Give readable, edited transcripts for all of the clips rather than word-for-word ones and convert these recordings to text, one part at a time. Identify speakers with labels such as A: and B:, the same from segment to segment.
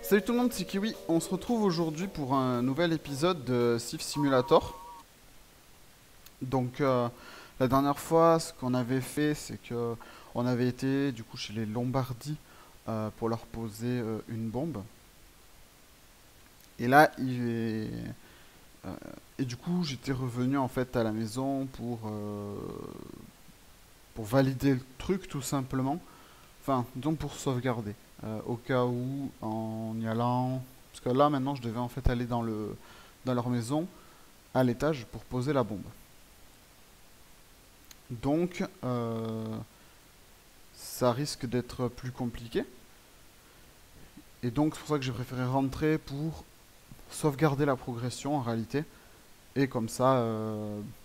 A: Salut tout le monde, c'est Kiwi. On se retrouve aujourd'hui pour un nouvel épisode de Civ Simulator. Donc la dernière fois, ce qu'on avait fait, c'est que on avait été du coup chez les Lombardies pour leur poser une bombe. Et là, euh, et du coup, j'étais revenu en fait à la maison pour valider le truc tout simplement. Enfin, donc pour sauvegarder. Au cas où, en y allant. Parce que là, maintenant, je devais en fait aller dans leur maison, à l'étage, pour poser la bombe. Donc, ça risque d'être plus compliqué. Et donc, c'est pour ça que j'ai préféré rentrer pour sauvegarder la progression en réalité. Et comme ça,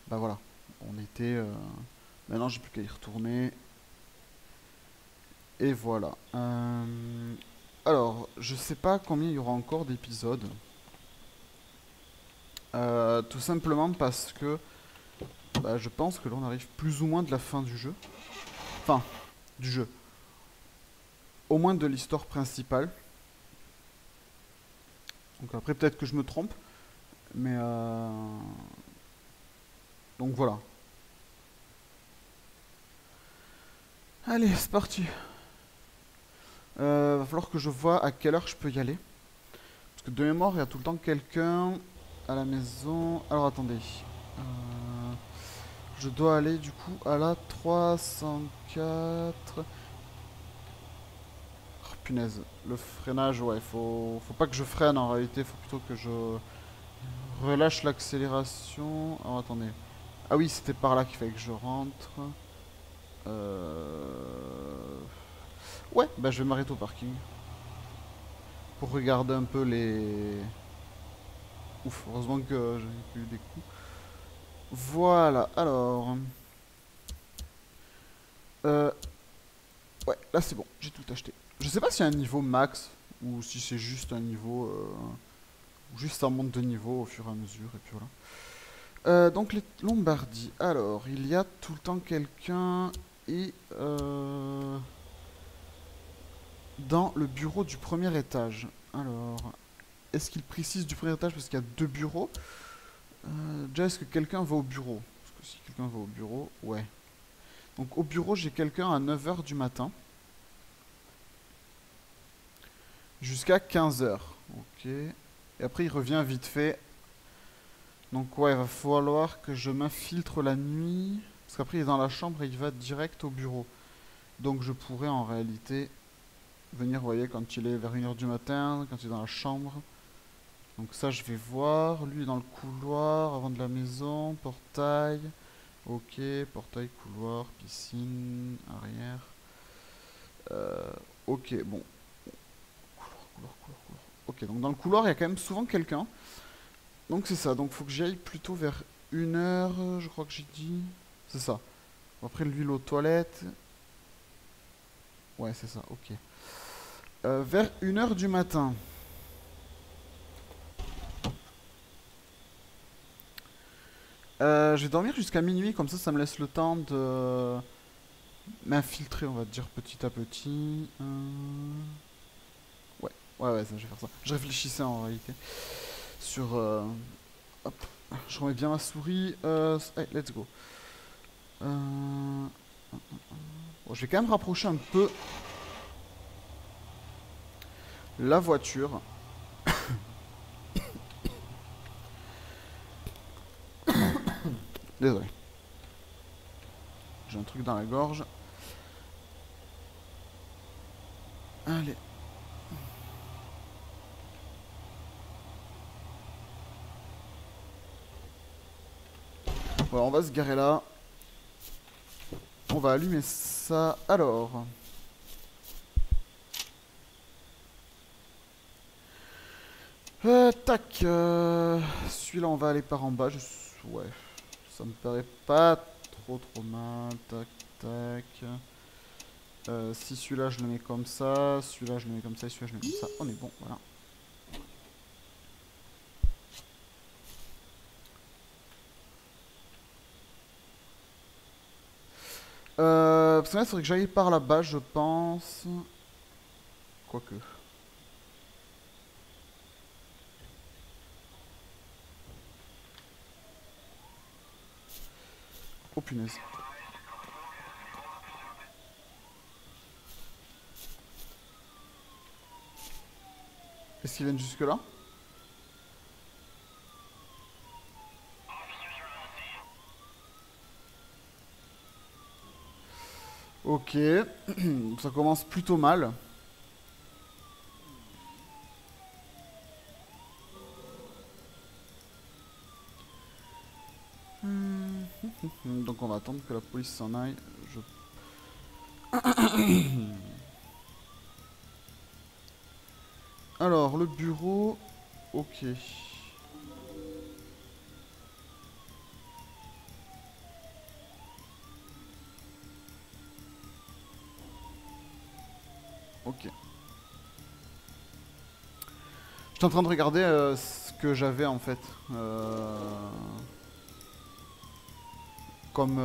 A: bah voilà. On était. Maintenant, j'ai plus qu'à y retourner. Et voilà. Alors, je sais pas combien il y aura encore d'épisodes. Tout simplement parce que bah, je pense que là on arrive plus ou moins de la fin du jeu. Enfin, du jeu. Au moins de l'histoire principale. Donc après peut-être que je me trompe. Mais donc voilà. Allez, c'est parti. Va falloir que je vois à quelle heure je peux y aller. Parce que de mémoire, il y a tout le temps quelqu'un à la maison. Alors attendez. Euh, je dois aller du coup à la 304. Oh, punaise, le freinage, ouais, faut pas que je freine en réalité, faut plutôt que je relâche l'accélération. Alors attendez. Ah oui, c'était par là qu'il fallait que je rentre. Ouais, bah je vais m'arrêter au parking. Pour regarder un peu les... Ouf, heureusement que j'ai pas eu des coups. Voilà, alors... Euh, ouais, là c'est bon, j'ai tout acheté. Je sais pas s'il y a un niveau max, ou si c'est juste un niveau... ou juste ça monte de niveau au fur et à mesure, et puis voilà. Donc les Lombardies. Alors, il y a tout le temps quelqu'un et dans le bureau du premier étage. Alors, est-ce qu'il précise du premier étage parce qu'il y a deux bureaux? Déjà, est-ce que quelqu'un va au bureau? Parce que si quelqu'un va au bureau, ouais. Donc au bureau, j'ai quelqu'un à 9 h du matin jusqu'à 15 h. Ok. Et après, il revient vite fait. Donc ouais, il va falloir que je m'infiltre la nuit. Parce qu'après, il est dans la chambre et il va direct au bureau. Donc je pourrais en réalité venir, vous voyez, quand il est vers 1 h du matin, quand il est dans la chambre. Donc ça, je vais voir. Lui est dans le couloir, avant de la maison, portail. Ok, portail, couloir, piscine, arrière. Ok, bon. Couloir. Ok, donc dans le couloir, il y a quand même souvent quelqu'un. Donc c'est ça, donc faut que j'aille plutôt vers 1 h, je crois que j'ai dit. C'est ça. Après, l'huile aux toilettes. Ouais, c'est ça, ok. Vers 1 h du matin. Je vais dormir jusqu'à minuit, comme ça me laisse le temps de m'infiltrer, on va dire, petit à petit. Ouais, ouais, ça, je vais faire ça. Je réfléchissais en réalité sur... hop, je remets bien ma souris. Allez, let's go. Bon, je vais quand même rapprocher un peu la voiture. Désolé, j'ai un truc dans la gorge. Allez. Voilà, on va se garer là. On va allumer ça. Alors... tac. Celui-là, on va aller par en bas. Ouais, ça me paraît pas trop mal. Tac, tac. Si celui-là, je le mets comme ça. Celui-là, je le mets comme ça. Et celui-là, je le mets comme ça. On est bon, voilà. Parce que là, il faudrait que j'aille par là-bas, je pense. Quoique. Oh punaise. Est-ce qu'ils viennent jusque là? Ok. Ça commence plutôt mal. Donc on va attendre que la police s'en aille. Alors, le bureau... Ok. Ok. J'étais en train de regarder ce que j'avais en fait. Comme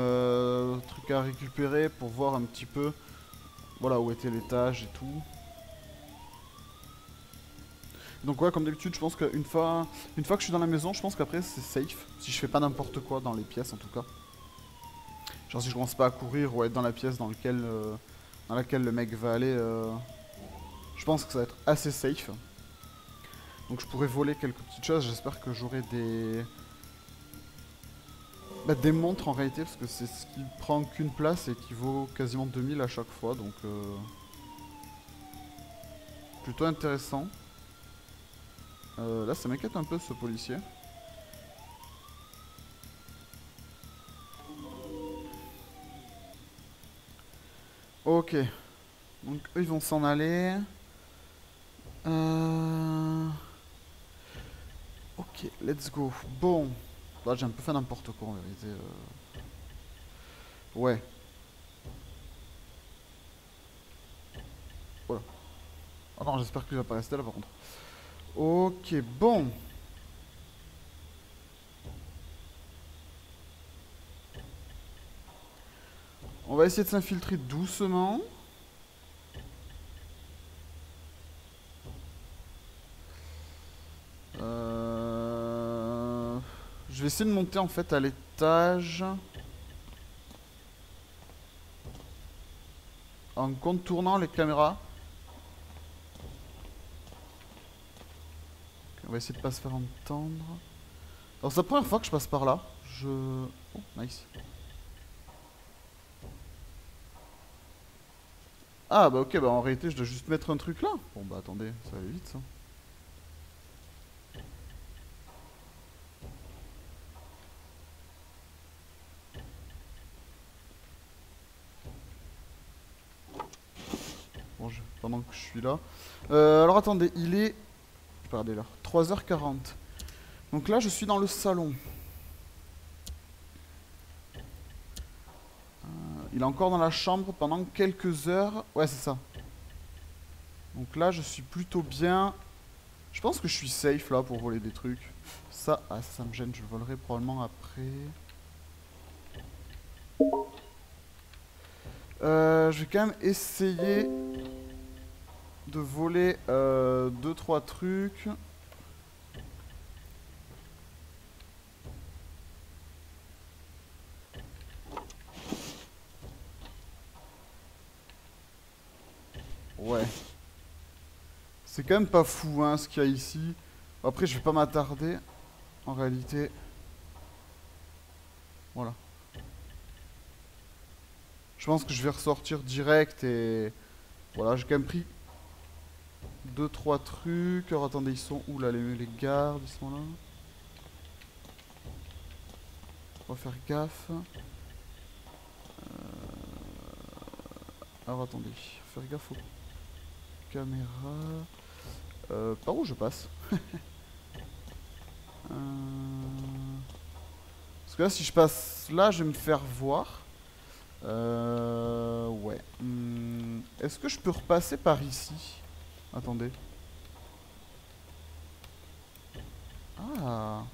A: truc à récupérer pour voir un petit peu voilà où était l'étage et tout. Donc ouais, comme d'habitude, je pense une fois que je suis dans la maison, je pense qu'après c'est safe. Si je fais pas n'importe quoi dans les pièces en tout cas. Genre si je commence pas à courir ou à être dans la pièce dans laquelle le mec va aller, je pense que ça va être assez safe. Donc je pourrais voler quelques petites choses, j'espère que j'aurai des... Bah, des montres en réalité, parce que c'est ce qui prend qu'une place et qui vaut quasiment 2000 à chaque fois, donc plutôt intéressant. Là ça m'inquiète un peu ce policier. Ok, donc eux ils vont s'en aller. Ok, let's go. Bon, là j'ai un peu fait n'importe quoi en vérité. Ouais. Voilà. Oh non, j'espère qu'il va pas rester là par contre. Ok, bon. On va essayer de s'infiltrer doucement. Je vais essayer de monter en fait à l'étage. En contournant les caméras. Okay, on va essayer de pas se faire entendre. Alors c'est la première fois que je passe par là. Oh, nice. Ah bah ok, bah en réalité je dois juste mettre un truc là. Bon bah attendez, ça va aller vite ça. Bon, pendant que je suis là. Alors attendez, il est... Regardez là, 3h40. Donc là je suis dans le salon. Il est encore dans la chambre pendant quelques heures. Ouais c'est ça. Donc là je suis plutôt bien. Je pense que je suis safe là pour voler des trucs. Ça, ça me gêne, je le volerai probablement après. Je vais quand même essayer de voler 2-3 trucs. Ouais. C'est quand même pas fou hein, ce qu'il y a ici. Après, je vais pas m'attarder. En réalité. Voilà. Je pense que je vais ressortir direct et... Voilà, j'ai quand même pris 2-3 trucs. Alors attendez, ils sont où là les gardes, ils sont là. On va faire gaffe. Alors attendez, faire gaffe aux caméras. Par où je passe? Parce que là, si je passe là, je vais me faire voir. Ouais. Est-ce que je peux repasser par ici? Attendez. Ah.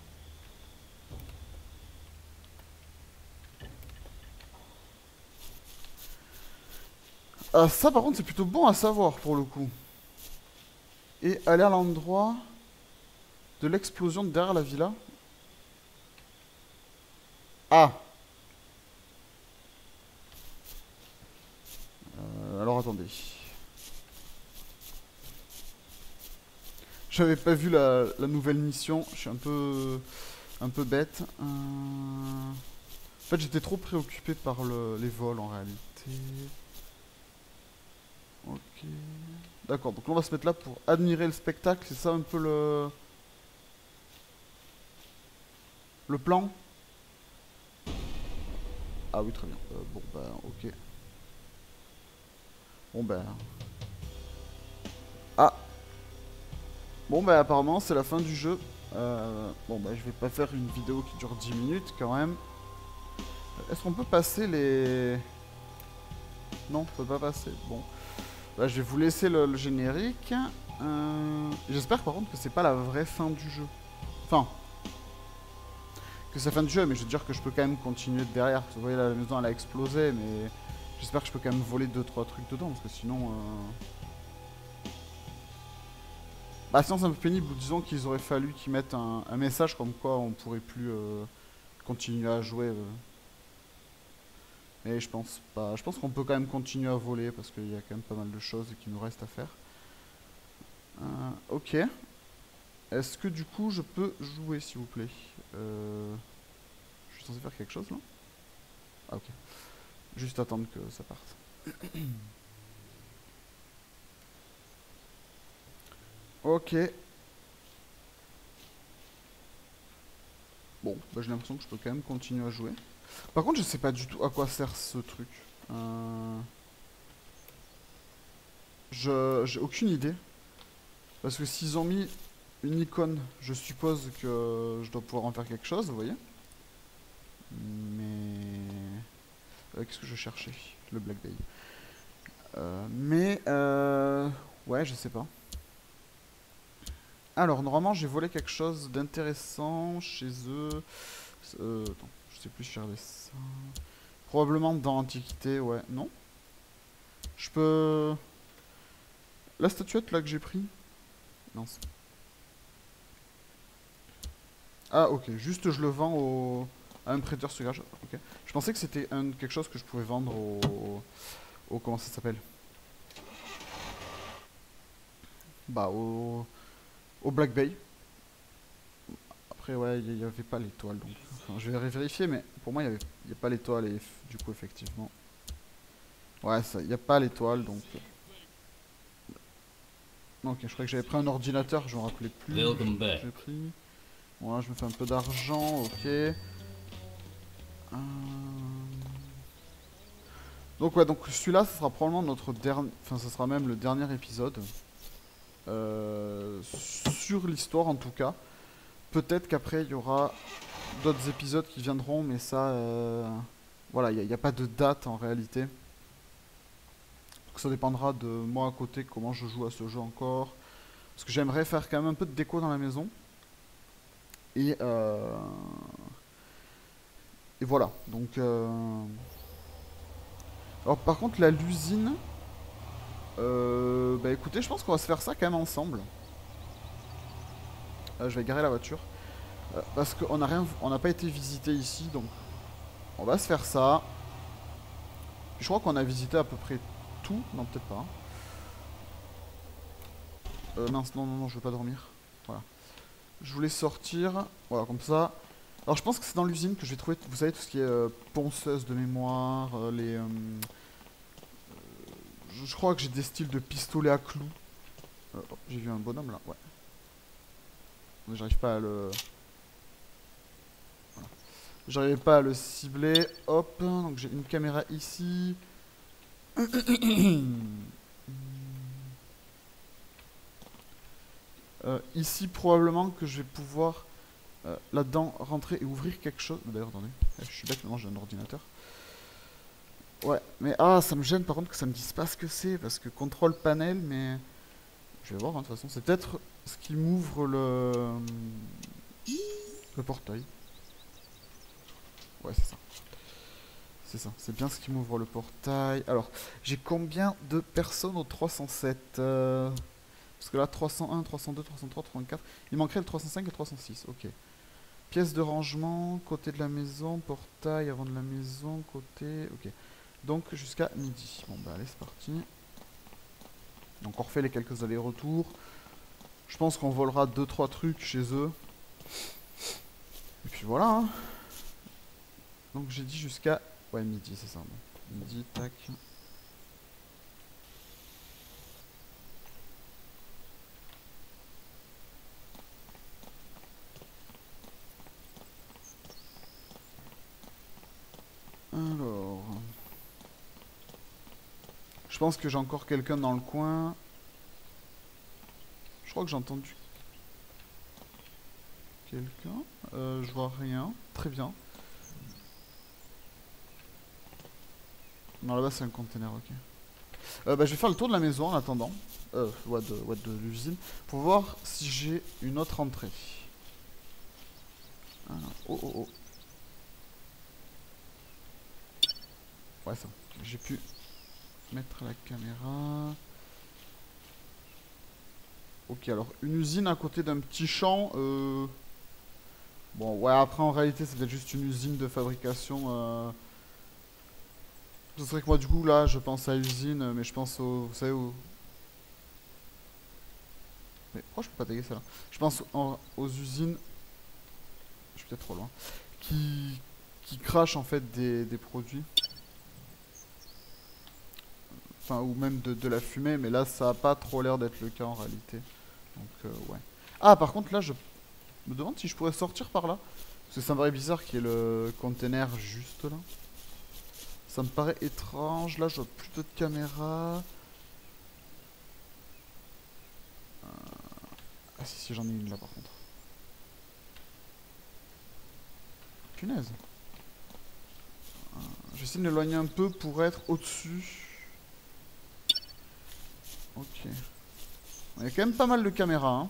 A: Ah, ça par contre c'est plutôt bon à savoir pour le coup. Et aller à l'endroit de l'explosion derrière la villa. Ah. attendez. J'avais pas vu la nouvelle mission. Je suis un peu bête. En fait, j'étais trop préoccupé par les vols en réalité. Ok. D'accord, donc on va se mettre là pour admirer le spectacle. C'est ça un peu le plan? Ah oui, très bien. Bon, bah, ok. Bon, bah... Ah! Bon, bah, apparemment, c'est la fin du jeu. Bon, bah, je vais pas faire une vidéo qui dure 10 minutes, quand même. Est-ce qu'on peut passer les... Non, on peut pas passer. Bon. Bah, je vais vous laisser le générique. J'espère, par contre, que c'est pas la vraie fin du jeu. Enfin... Que c'est la fin du jeu, mais je veux dire que je peux quand même continuer derrière. Vous voyez, là, la maison, elle a explosé, mais... J'espère que je peux quand même voler 2-3 trucs dedans, parce que sinon... Bah sinon c'est un peu pénible, disons qu'ils auraient fallu qu'ils mettent un message comme quoi on pourrait plus continuer à jouer. Mais je pense pas. Je pense qu'on peut quand même continuer à voler parce qu'il y a quand même pas mal de choses qui nous restent à faire. Ok. Est-ce que du coup je peux jouer s'il vous plaît? Je suis censé faire quelque chose là? Ah ok. Juste attendre que ça parte. Ok. Bon, bah, j'ai l'impression que je peux quand même continuer à jouer. Par contre, je sais pas du tout à quoi sert ce truc. J'ai aucune idée. Parce que s'ils ont mis une icône, je suppose que je dois pouvoir en faire quelque chose, vous voyez. Mais... qu'est-ce que je cherchais? Le Black Bay. Ouais, je sais pas. Alors, normalement, j'ai volé quelque chose d'intéressant chez eux. Attends, je sais plus si j'ai regardé ça. Probablement dans l'Antiquité, ouais. Non? Je peux... La statuette, là, que j'ai pris? Non, ah, ok. Juste, je le vends à un prêteur sur gage. Ok. Je pensais que c'était quelque chose que je pouvais vendre comment ça s'appelle? Bah, au Black Bay. Après, ouais, il n'y avait pas l'étoile, donc... Enfin, je vais vérifier, mais pour moi, il n'y a pas l'étoile, et du coup, effectivement... Ouais, il n'y a pas l'étoile, donc... Ok, je croyais que j'avais pris un ordinateur, je me rappelais plus. J'ai pris... Bon, là, je me fais un peu d'argent, ok. Donc, ouais, donc celui-là, ce sera probablement notre dernier... Enfin, ce sera même le dernier épisode. Sur l'histoire, en tout cas. Peut-être qu'après, il y aura d'autres épisodes qui viendront, mais ça... Voilà, il n'y a pas de date, en réalité. Donc ça dépendra de moi à côté, comment je joue à ce jeu encore. Parce que j'aimerais faire quand même un peu de déco dans la maison. Et voilà. Donc... Alors par contre, l'usine... bah écoutez, je pense qu'on va se faire ça quand même ensemble. Je vais garer la voiture. Parce qu'on n'a rien... On n'a pas été visité ici, donc... On va se faire ça. Je crois qu'on a visité à peu près tout. Non, peut-être pas. Mince, non, non, non, je veux pas dormir. Voilà. Je voulais sortir. Voilà, comme ça. Alors je pense que c'est dans l'usine que je vais trouver, vous savez, tout ce qui est ponceuse de mémoire, je crois que j'ai des styles de pistolet à clous. Oh, j'ai vu un bonhomme là, ouais. Mais j'arrive pas à le... Voilà. J'arrive pas à le cibler. Hop, donc j'ai une caméra ici. Ici probablement que je vais pouvoir là-dedans rentrer et ouvrir quelque chose. D'ailleurs, attendez, je suis bête, maintenant j'ai un ordinateur. Ouais, mais ça me gêne par contre que ça me dise pas ce que c'est, parce que contrôle panel, mais... Je vais voir, hein, de toute façon, c'est peut-être ce qui m'ouvre le portail. Ouais, c'est ça. C'est ça, c'est bien ce qui m'ouvre le portail. Alors, j'ai combien de personnes au 307 Parce que là, 301, 302, 303, 304... Il manquerait le 305 et le 306, ok. Pièce de rangement, côté de la maison, portail avant de la maison, côté... Ok. Donc jusqu'à midi. Bon bah allez, c'est parti. Donc on refait les quelques allers-retours. Je pense qu'on volera 2-3 trucs chez eux. Et puis voilà. Hein. Donc j'ai dit jusqu'à... Ouais, midi, c'est ça. Bon. Midi, tac. Alors... Je pense que j'ai encore quelqu'un dans le coin. Je crois que j'ai entendu... quelqu'un. Je vois rien. Très bien. Non, là-bas c'est un container, ok. Bah, je vais faire le tour de la maison en attendant. De l'usine. Pour voir si j'ai une autre entrée. Ah, oh, oh, oh. Ouais, ça. J'ai pu mettre la caméra. Ok, alors une usine à côté d'un petit champ. Bon, ouais, après en réalité, c'est peut-être juste une usine de fabrication. Ce serait que moi, du coup, là, je pense à usine, mais je pense au. Vous savez où. Mais pourquoi je peux pas taguer ça là? Je pense aux usines. Je suis peut-être trop loin. Qui crachent en fait des produits. Enfin, ou même de la fumée, mais là, ça a pas trop l'air d'être le cas en réalité. Donc, ouais. Ah, par contre, là, je me demande si je pourrais sortir par là. Parce que ça me paraît bizarre qu'il y ait le container juste là. Ça me paraît étrange. Là, je vois plus de caméra. Ah si, si, j'en ai une là par contre. Punaise. Je vais essayer de m'éloigner un peu pour être au-dessus. Ok. Il y a quand même pas mal de caméras. Hein.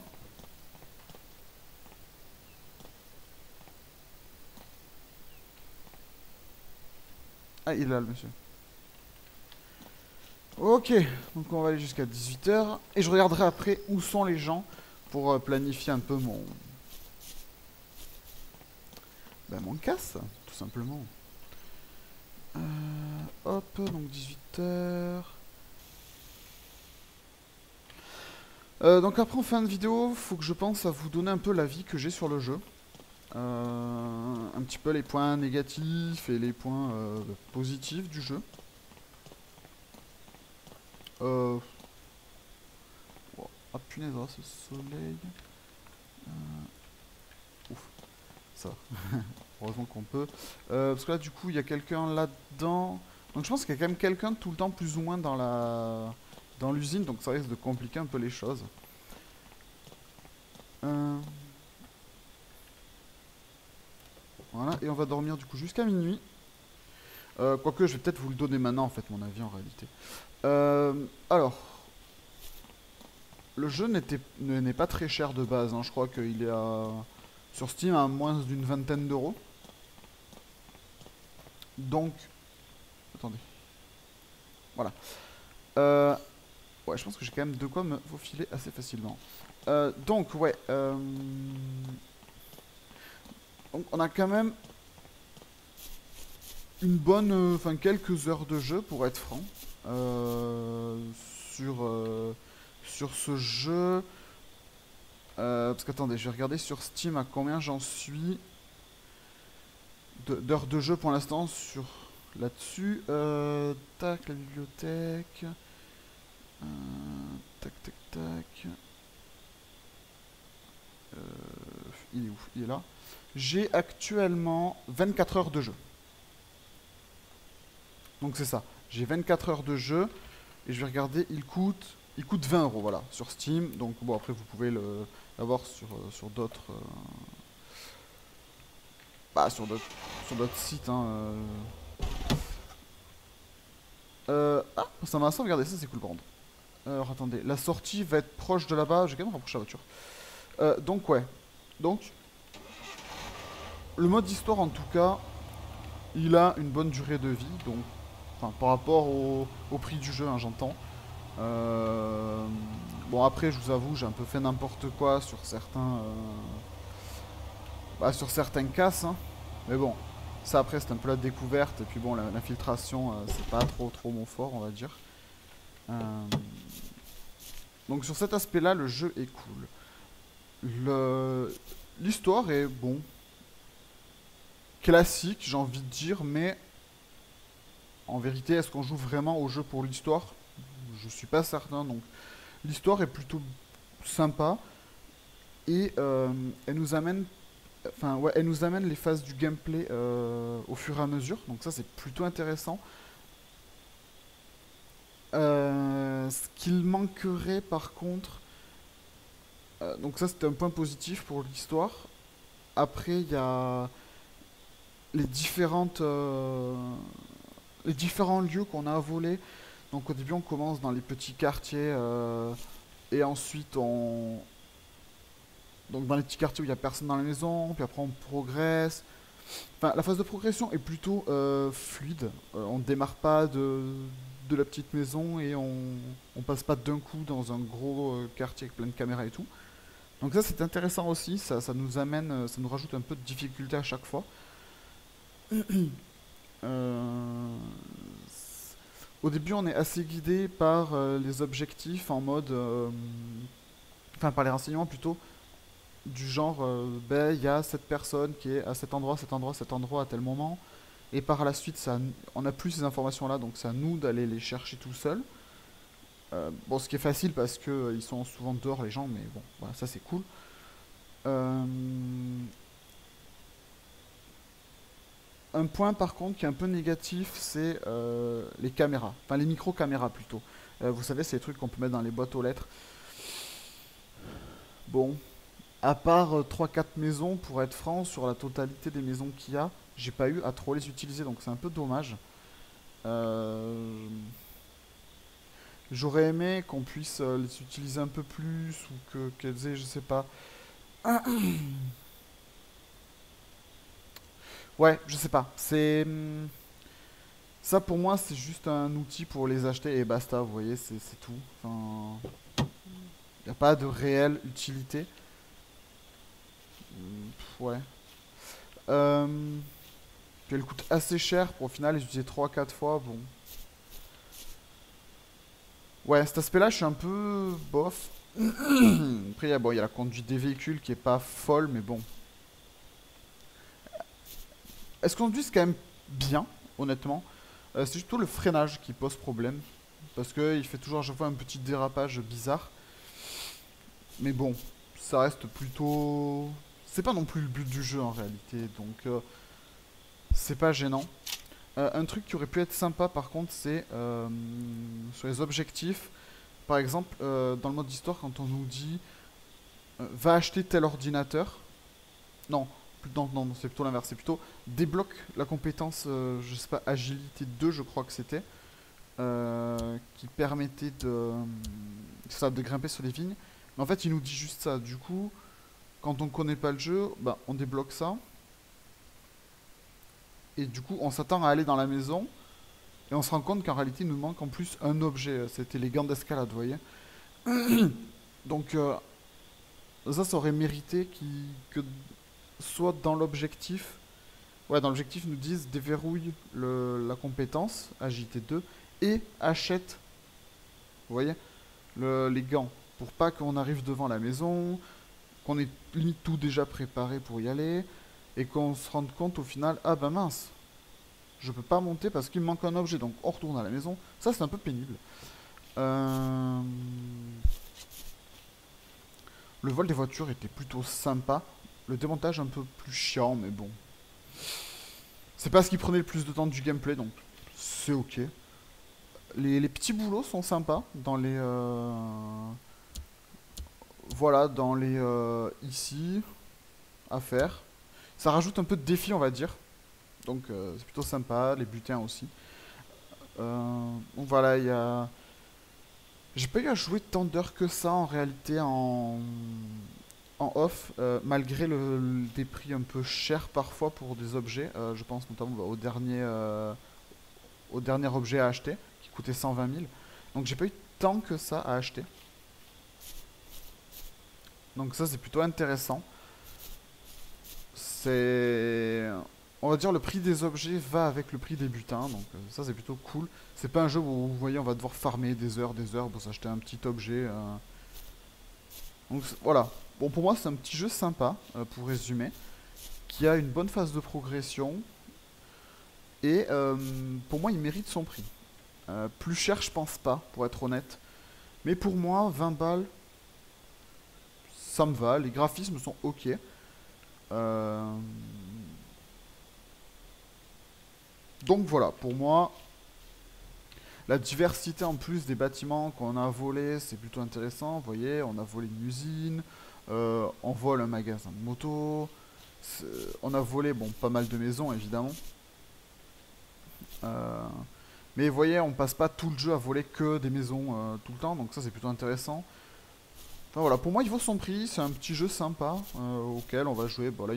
A: Ah, il est là le monsieur. Ok, donc on va aller jusqu'à 18 h. Et je regarderai après où sont les gens pour planifier un peu mon... Ben, mon casse, tout simplement. Hop, donc 18 h. Donc après en fin de vidéo, faut que je pense à vous donner un peu l'avis que j'ai sur le jeu. Un petit peu les points négatifs et les points positifs du jeu. Oh, ah punaise, oh, ce soleil. Ouf, ça va. Heureusement qu'on peut. Parce que là, du coup, il y a quelqu'un là-dedans. Donc je pense qu'il y a quand même quelqu'un tout le temps plus ou moins dans l'usine, donc ça risque de compliquer un peu les choses. Voilà, et on va dormir du coup jusqu'à minuit. Quoique, je vais peut-être vous le donner maintenant, en fait, mon avis en réalité. Alors, le jeu n'est pas très cher de base. Hein. Je crois qu'il est sur Steam à moins d'une vingtaine d'euros. Donc, attendez. Voilà. Ouais, je pense que j'ai quand même de quoi me faufiler assez facilement. Donc, ouais. Donc, on a quand même une bonne... Enfin, quelques heures de jeu, pour être franc. Sur ce jeu... parce qu'attendez, je vais regarder sur Steam à combien j'en suis d'heures de jeu pour l'instant sur là-dessus. Tac, la bibliothèque. Tac, tac, tac. Il est où? Il est là. J'ai actuellement 24 heures de jeu. Donc c'est ça. J'ai 24 heures de jeu. Et je vais regarder, il coûte 20 euros, voilà, sur Steam. Donc bon, après vous pouvez l'avoir sur d'autres... Bah, sur d'autres sites, hein. Ah, ça m'a assez regardé, ça c'est cool par contre. Alors attendez, la sortie va être proche de là-bas, j'ai quand même rapproché la voiture. Donc ouais, donc le mode histoire en tout cas, il a une bonne durée de vie, donc enfin par rapport au prix du jeu, hein, j'entends. Bon après je vous avoue, j'ai un peu fait n'importe quoi sur certains casses, hein. Mais bon, ça après c'est un peu la découverte, et puis bon l'infiltration c'est pas trop mon fort on va dire. Donc sur cet aspect-là, le jeu est cool. L'histoire est, bon, classique, j'ai envie de dire, mais en vérité, est-ce qu'on joue vraiment au jeu pour l'histoire? Je suis pas certain, donc l'histoire est plutôt sympa et elle nous amène, enfin ouais, elle nous amène les phases du gameplay au fur et à mesure, donc ça c'est plutôt intéressant. Ce qu'il manquerait par contre, donc ça c'était un point positif pour l'histoire. Après il y a les les différents lieux qu'on a à voler. Donc au début on commence dans les petits quartiers et ensuite on... Donc dans les petits quartiers où il n'y a personne dans la maison, puis après on progresse. Enfin la phase de progression est plutôt fluide. On ne démarre pas de la petite maison et on passe pas d'un coup dans un gros quartier avec plein de caméras et tout. Donc ça c'est intéressant aussi, ça nous amène, ça nous rajoute un peu de difficulté à chaque fois. Euh, Au début, on est assez guidé par les objectifs en mode. Enfin, par les renseignements plutôt, du genre ben, il y a cette personne qui est à cet endroit, cet endroit, cet endroit à tel moment. Et par la suite, on n'a plus ces informations-là, donc c'est à nous d'aller les chercher tout seul. Bon, ce qui est facile parce que ils sont souvent dehors, les gens, mais bon, voilà, ça c'est cool. Euh, un point par contre qui est un peu négatif, c'est les caméras, enfin les micro-caméras plutôt. Vous savez, c'est les trucs qu'on peut mettre dans les boîtes aux lettres. Bon, à part 3-4 maisons, pour être franc, sur la totalité des maisons qu'il y a, j'ai pas eu à trop les utiliser, donc c'est un peu dommage. Euh, J'aurais aimé qu'on puisse les utiliser un peu plus, ou qu'elles aient, je sais pas. Ouais, je sais pas. Ça pour moi, c'est juste un outil pour les acheter et basta, vous voyez, c'est tout. Enfin, y a pas de réelle utilité. Ouais. Euh, Puis elle coûte assez cher pour au final les utiliser 3-4 fois. Bon. Ouais, cet aspect-là, je suis un peu bof. Après, bon, il y a la conduite des véhicules qui est pas folle, mais bon. Est-ce qu'on conduit, c'est quand même bien, honnêtement. C'est plutôt le freinage qui pose problème. Parce qu'il fait toujours à chaque fois un petit dérapage bizarre. Mais bon, ça reste plutôt... C'est pas non plus le but du jeu en réalité, donc c'est pas gênant. Un truc qui aurait pu être sympa par contre, c'est sur les objectifs. Par exemple, dans le mode d'histoire, quand on nous dit va acheter tel ordinateur, non, non, c'est plutôt l'inverse, c'est plutôt débloque la compétence, je sais pas, agilité 2, je crois que c'était, qui permettait de grimper sur les vignes. Mais en fait, il nous dit juste ça. Du coup, quand on connaît pas le jeu, bah, on débloque ça. Et du coup, on s'attend à aller dans la maison. Et on se rend compte qu'en réalité, il nous manque en plus un objet. C'était les gants d'escalade, vous voyez. Donc, ça aurait mérité que soit dans l'objectif. Ouais, dans l'objectif, ils nous disent déverrouille la compétence, AJT2, et achète, vous voyez, les gants. Pour pas qu'on arrive devant la maison, qu'on ait limite tout déjà préparé pour y aller, et qu'on se rende compte au final, ah ben mince, je peux pas monter parce qu'il me manque un objet, donc on retourne à la maison. Ça, c'est un peu pénible. Euh, Le vol des voitures était plutôt sympa. Le démontage un peu plus chiant, mais bon. C'est pas ce qui prenait le plus de temps du gameplay, donc c'est ok. Les petits boulots sont sympas dans les... Voilà, dans les... ici, à faire. Ça rajoute un peu de défi, on va dire. Donc c'est plutôt sympa, les butins aussi. Donc voilà, il y a... J'ai pas eu à jouer tant d'heures que ça en réalité en off, malgré des prix un peu chers parfois pour des objets. Je pense notamment bah, au dernier objet à acheter, qui coûtait 120 000. Donc j'ai pas eu tant que ça à acheter. Donc ça c'est plutôt intéressant. C'est... On va dire le prix des objets va avec le prix des butins, donc ça c'est plutôt cool. C'est pas un jeu où vous voyez on va devoir farmer des heures pour s'acheter un petit objet. Donc voilà. Bon, pour moi, c'est un petit jeu sympa, pour résumer, qui a une bonne phase de progression. Et pour moi, il mérite son prix. Plus cher, je pense pas, pour être honnête. Mais pour moi, 20 balles, ça me va. Les graphismes sont ok. Euh, Donc voilà, pour moi, la diversité en plus des bâtiments qu'on a volés, c'est plutôt intéressant. Vous voyez, on a volé une usine, on vole un magasin de moto, on a volé, bon, pas mal de maisons évidemment. Euh, mais vous voyez, on passe pas tout le jeu à voler que des maisons tout le temps, donc ça c'est plutôt intéressant. Enfin voilà, pour moi il vaut son prix, c'est un petit jeu sympa auquel on va jouer voilà,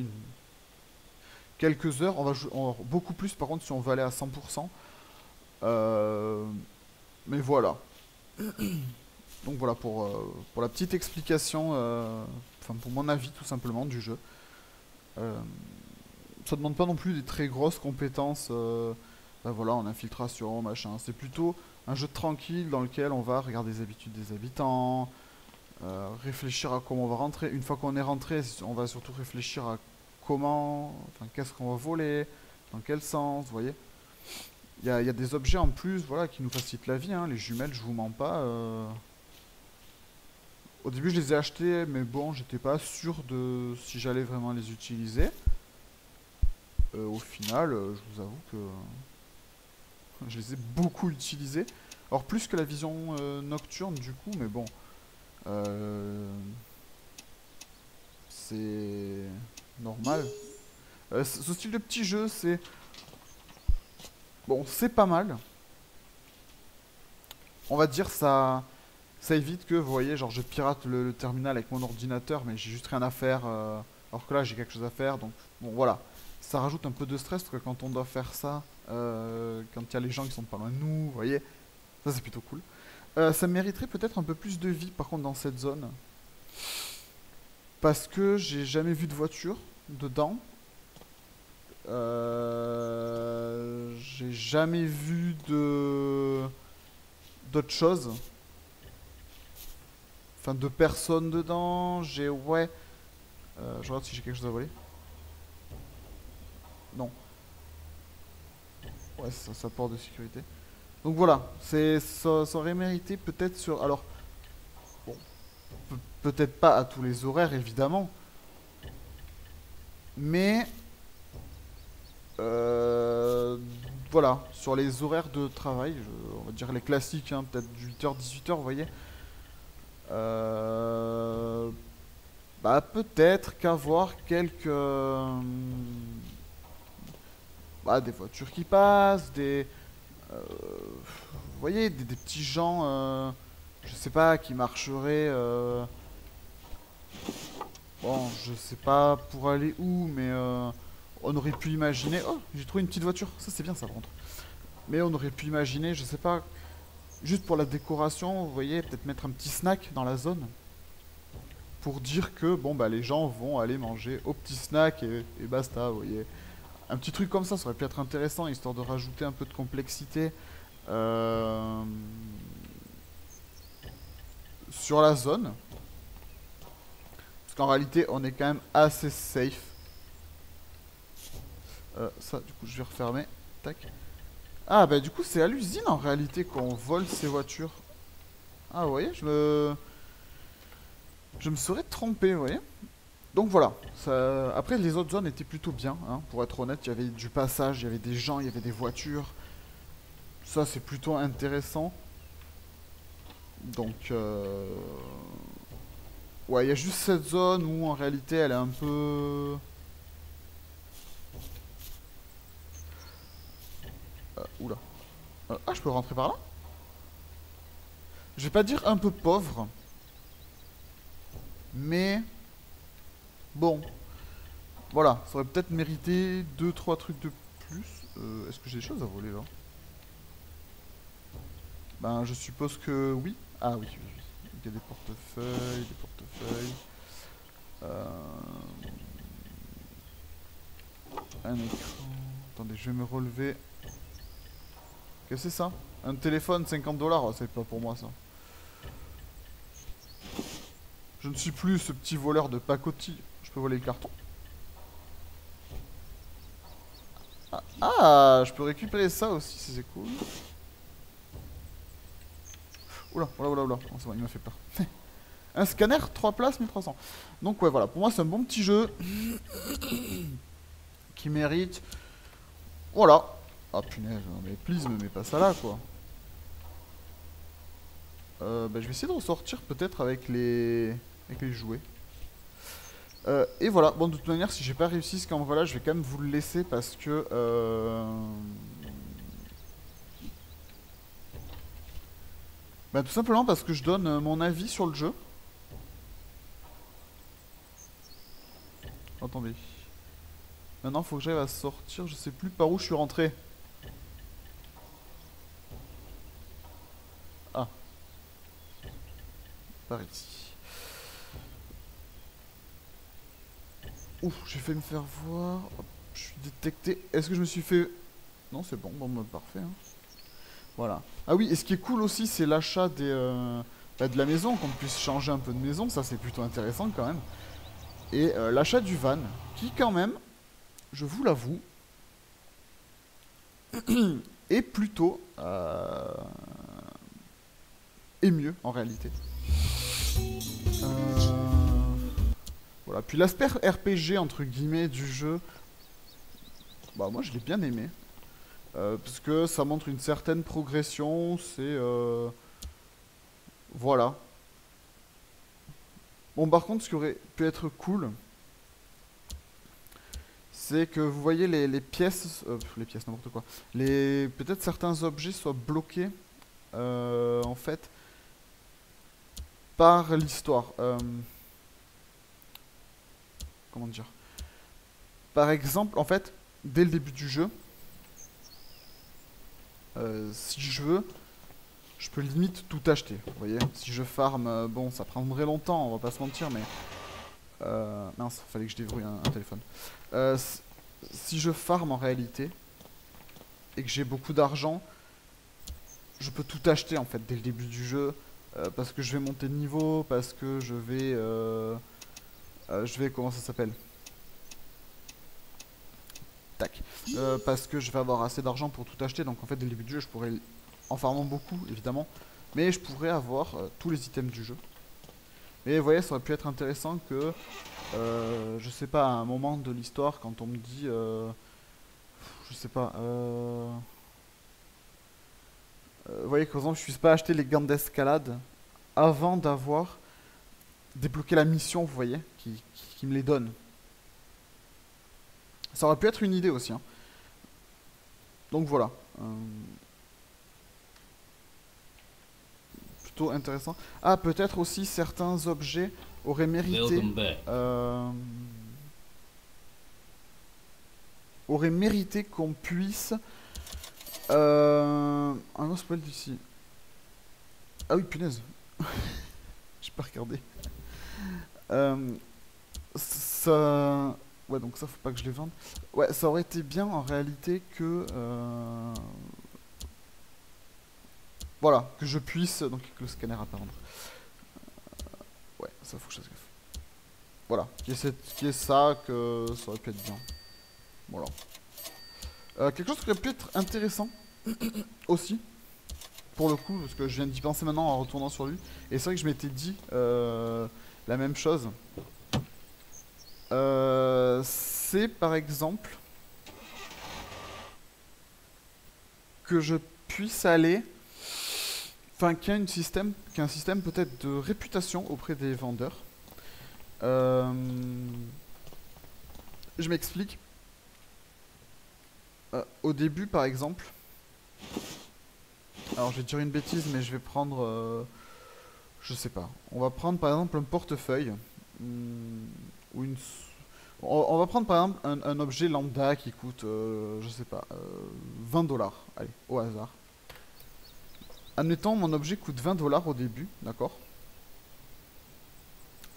A: quelques heures. On va jouer beaucoup plus par contre si on veut aller à 100%. Euh, mais voilà. Donc voilà pour la petite explication, enfin pour mon avis tout simplement du jeu. Euh, Ça demande pas non plus des très grosses compétences ben voilà, en infiltration, machin. C'est plutôt un jeu tranquille dans lequel on va regarder les habitudes des habitants, réfléchir à comment on va rentrer. Une fois qu'on est rentré, on va surtout réfléchir à comment, enfin qu'est-ce qu'on va voler, dans quel sens, vous voyez. Il y a des objets en plus voilà, qui nous facilitent la vie, hein. Les jumelles, je vous mens pas. Au début, je les ai achetés, mais bon, j'étais pas sûr de si j'allais vraiment les utiliser. Au final, je vous avoue que je les ai beaucoup utilisés. Alors, plus que la vision nocturne, du coup, mais bon. euh, c'est normal. Ce style de petit jeu, c'est. Bon, c'est pas mal. On va dire ça. Ça évite que, vous voyez, genre je pirate le terminal avec mon ordinateur, mais j'ai juste rien à faire. Alors que là, j'ai quelque chose à faire. Donc, bon, voilà. Ça rajoute un peu de stress parce que quand on doit faire ça, quand il y a les gens qui sont pas loin de nous, vous voyez, ça c'est plutôt cool. Ça mériterait peut-être un peu plus de vie par contre dans cette zone. Parce que j'ai jamais vu de voiture dedans. J'ai jamais vu de d'autres choses. Enfin, de personnes dedans. J'ai. Ouais. Je regarde si j'ai quelque chose à voler. Non. Ouais, c'est ça porte de sécurité. Donc voilà. Ça aurait mérité peut-être sur. Alors, bon. Peut-être pas à tous les horaires, évidemment. Mais. euh, voilà. Sur les horaires de travail, on va dire les classiques, hein, peut-être 8h, 18h, vous voyez. Euh, Bah peut-être qu'avoir quelques bah, des voitures qui passent, vous voyez des petits gens je sais pas qui marcheraient bon je sais pas pour aller où mais on aurait pu imaginer oh j'ai trouvé une petite voiture ça c'est bien ça par contre mais on aurait pu imaginer je sais pas juste pour la décoration vous voyez peut-être mettre un petit snack dans la zone pour dire que bon bah les gens vont aller manger au petit snack et basta, vous voyez. Un petit truc comme ça aurait pu être intéressant, histoire de rajouter un peu de complexité euh, sur la zone. Parce qu'en réalité, on est quand même assez safe. Ça, du coup, je vais refermer. Tac. Ah, bah du coup, c'est à l'usine en réalité qu'on vole ces voitures. Ah, vous voyez, je me serais trompé, vous voyez. Donc voilà. Après, les autres zones étaient plutôt bien, hein, pour être honnête. Il y avait du passage, il y avait des gens, il y avait des voitures. Ça, c'est plutôt intéressant. Donc, ouais, il y a juste cette zone où en réalité elle est un peu. Oula. Ah, je peux rentrer par là? Je vais pas dire un peu pauvre, mais bon, voilà, ça aurait peut-être mérité deux trois trucs de plus. Est-ce que j'ai des choses à voler là? Ben, je suppose que oui. Ah oui, oui, oui. Il y a des portefeuilles, des portefeuilles. Euh, un écran. Attendez, je vais me relever. Qu'est-ce que c'est ça? Un téléphone 50 $? Oh, c'est pas pour moi ça. Je ne suis plus ce petit voleur de pacotille. Je peux voler le carton. Ah, je peux récupérer ça aussi, c'est cool. Oula, oula, oula, oula. Oh, c'est bon, il m'a fait peur. Un scanner, 3 places, 1300. Donc ouais, voilà, pour moi c'est un bon petit jeu. Qui mérite. Voilà. Ah punaise, mais please, me mets pas ça là, quoi. Bah, je vais essayer de ressortir peut-être avec les jouets. Et voilà, bon de toute manière si j'ai pas réussi ce cambre là je vais quand même vous le laisser parce que bah, tout simplement parce que je donne mon avis sur le jeu. Attendez. Maintenant faut que j'aille à sortir, je sais plus par où je suis rentré. Ah. Par ici. Ouf, j'ai fait me faire voir. Hop, je suis détecté. Est-ce que je me suis fait... Non, c'est bon, bon, bah, parfait. Hein. Voilà. Ah oui, et ce qui est cool aussi, c'est l'achat bah, de la maison, qu'on puisse changer un peu de maison. Ça, c'est plutôt intéressant quand même. Et l'achat du van, qui quand même, je vous l'avoue, est plutôt... est mieux, en réalité. Voilà, puis l'aspect RPG entre guillemets du jeu, bah moi je l'ai bien aimé. Parce que ça montre une certaine progression, c'est... Voilà. Bon par contre ce qui aurait pu être cool, c'est que vous voyez les pièces... les pièces, n'importe quoi. Peut-être certains objets soient bloqués, en fait, par l'histoire. Comment dire? Par exemple, en fait, dès le début du jeu, si je veux, je peux limite tout acheter. Vous voyez, si je farm, bon, ça prendrait longtemps, on va pas se mentir, mais mince, fallait que je débrouille un téléphone. Si je farm en réalité et que j'ai beaucoup d'argent, je peux tout acheter en fait dès le début du jeu, parce que je vais monter de niveau, parce que je vais comment ça s'appelle? Tac. Parce que je vais avoir assez d'argent pour tout acheter. Donc en fait dès le début du jeu je pourrais, en farmant beaucoup évidemment, mais je pourrais avoir tous les items du jeu. Mais vous voyez, ça aurait pu être intéressant que, je sais pas, à un moment de l'histoire, quand on me dit, je sais pas, vous voyez, par exemple, je puisse pas acheter les gants d'escalade avant d'avoir débloqué la mission, vous voyez, qui me les donne. Ça aurait pu être une idée aussi, hein. Donc voilà. Plutôt intéressant. Ah, peut-être aussi certains objets auraient mérité... auraient mérité qu'on puisse... Ah non, spoil d'ici. Ah oui, punaise. J'ai pas regardé. Ça... Ouais, donc ça, faut pas que je les vende. Ouais, ça aurait été bien en réalité que... Voilà, que je puisse... Donc le scanner à pas vendre. Ouais, ça faut que je fasse gaffe. Voilà, qui est ça, que ça aurait pu être bien. Voilà. Quelque chose qui aurait pu être intéressant aussi, pour le coup, parce que je viens d'y penser maintenant en retournant sur lui. Et c'est vrai que je m'étais dit la même chose. C'est par exemple que je puisse aller... Enfin, qu'il y a un système peut-être de réputation auprès des vendeurs. Je m'explique. Au début, par exemple... Alors, je vais dire une bêtise, mais je vais prendre... je sais pas. On va prendre, par exemple, un portefeuille. Ou une... On va prendre, par exemple, un objet lambda qui coûte, je sais pas, 20 $. Allez, au hasard. Admettons, mon objet coûte 20 $ au début, d'accord?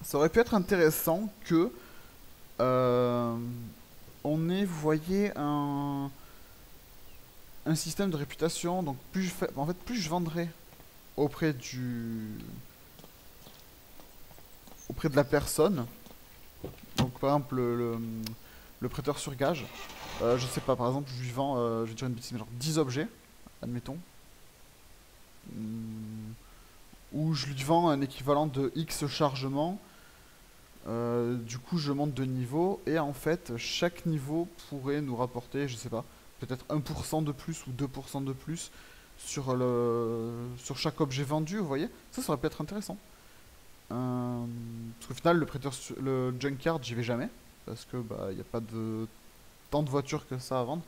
A: Ça aurait pu être intéressant que... on ait, vous voyez, un système de réputation. Donc plus je fais, en fait plus je vendrai auprès du auprès de la personne. Donc par exemple le prêteur sur gage. Je sais pas, par exemple, je lui vends, je vais dire une bêtise, mais genre 10 objets, admettons. Ou je lui vends un équivalent de X chargement. Du coup, je monte de niveau. Et en fait, chaque niveau pourrait nous rapporter, je sais pas, peut-être 1% de plus ou 2% de plus sur chaque objet vendu, vous voyez. Ça aurait pu être intéressant. Parce qu'au final, le junkyard, j'y vais jamais. Parce que bah, y a pas de tant de voitures que ça à vendre.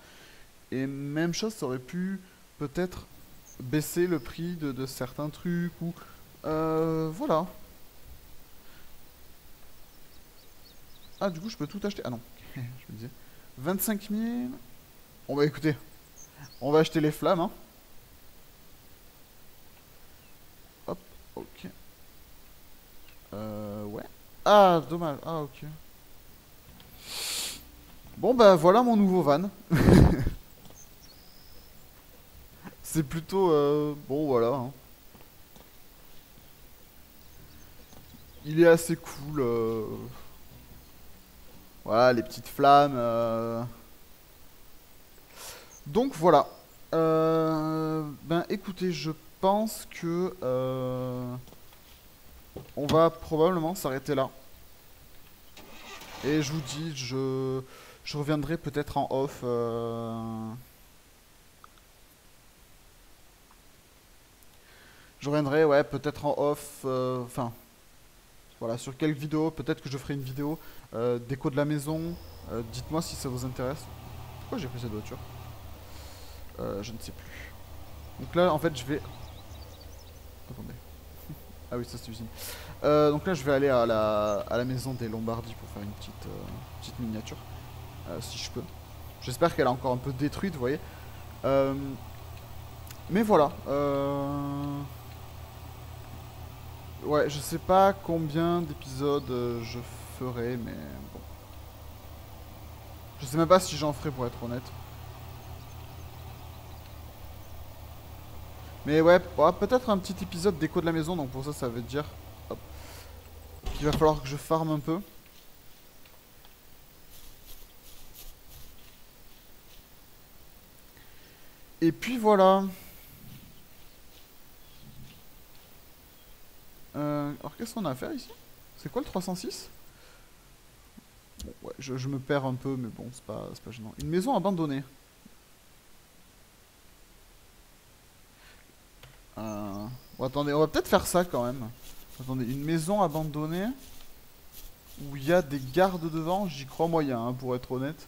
A: Et même chose, ça aurait pu peut-être baisser le prix de certains trucs ou voilà. Ah, du coup, je peux tout acheter. Ah non, je me disais. 25 000. On va écouter. On va acheter les flammes. Hein. Hop, ok. Ouais. Ah, dommage. Ah, ok. Bon, bah voilà mon nouveau van. C'est plutôt... bon, voilà. Hein. Il est assez cool. Voilà, les petites flammes. Donc voilà. Ben écoutez, je pense que on va probablement s'arrêter là. Et je vous dis, je reviendrai peut-être en off. Je reviendrai, ouais, peut-être en off. Enfin, voilà, sur quelques vidéos. Peut-être que je ferai une vidéo déco de la maison. Dites-moi si ça vous intéresse. Pourquoi j'ai pris cette voiture? Je ne sais plus. Donc là, en fait, je vais... Attendez. Ah oui, ça c'est l'usine. Donc là, je vais aller à la maison des Lombardi pour faire une petite miniature. Si je peux. J'espère qu'elle est encore un peu détruite, vous voyez. Mais voilà. Ouais, je sais pas combien d'épisodes je ferai, mais bon. Je sais même pas si j'en ferai pour être honnête. Mais ouais, peut-être un petit épisode déco de la maison, donc pour ça, ça veut dire qu'il va falloir que je farme un peu. Et puis voilà. Alors qu'est-ce qu'on a à faire ici? C'est quoi le 306? Bon, ouais, je me perds un peu, mais bon, c'est pas gênant. Une maison abandonnée. Bon, attendez, on va peut-être faire ça quand même. Attendez, une maison abandonnée où il y a des gardes devant, j'y crois moyen, hein, pour être honnête.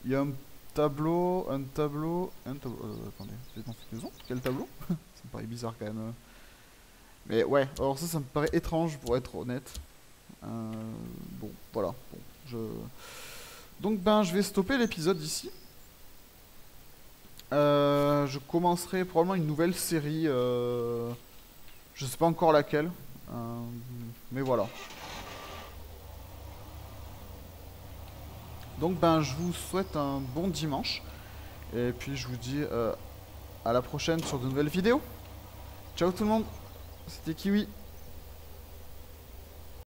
A: Il y a un tableau. Attendez, c'est dans cette maison? Quel tableau? Ça me paraît bizarre quand même. Mais ouais, alors ça me paraît étrange pour être honnête. Bon, voilà. Bon, donc ben, je vais stopper l'épisode ici. Je commencerai probablement une nouvelle série. Je sais pas encore laquelle. Mais voilà. Donc ben, je vous souhaite un bon dimanche. Et puis je vous dis à la prochaine sur de nouvelles vidéos. Ciao tout le monde. C'était Kiwi.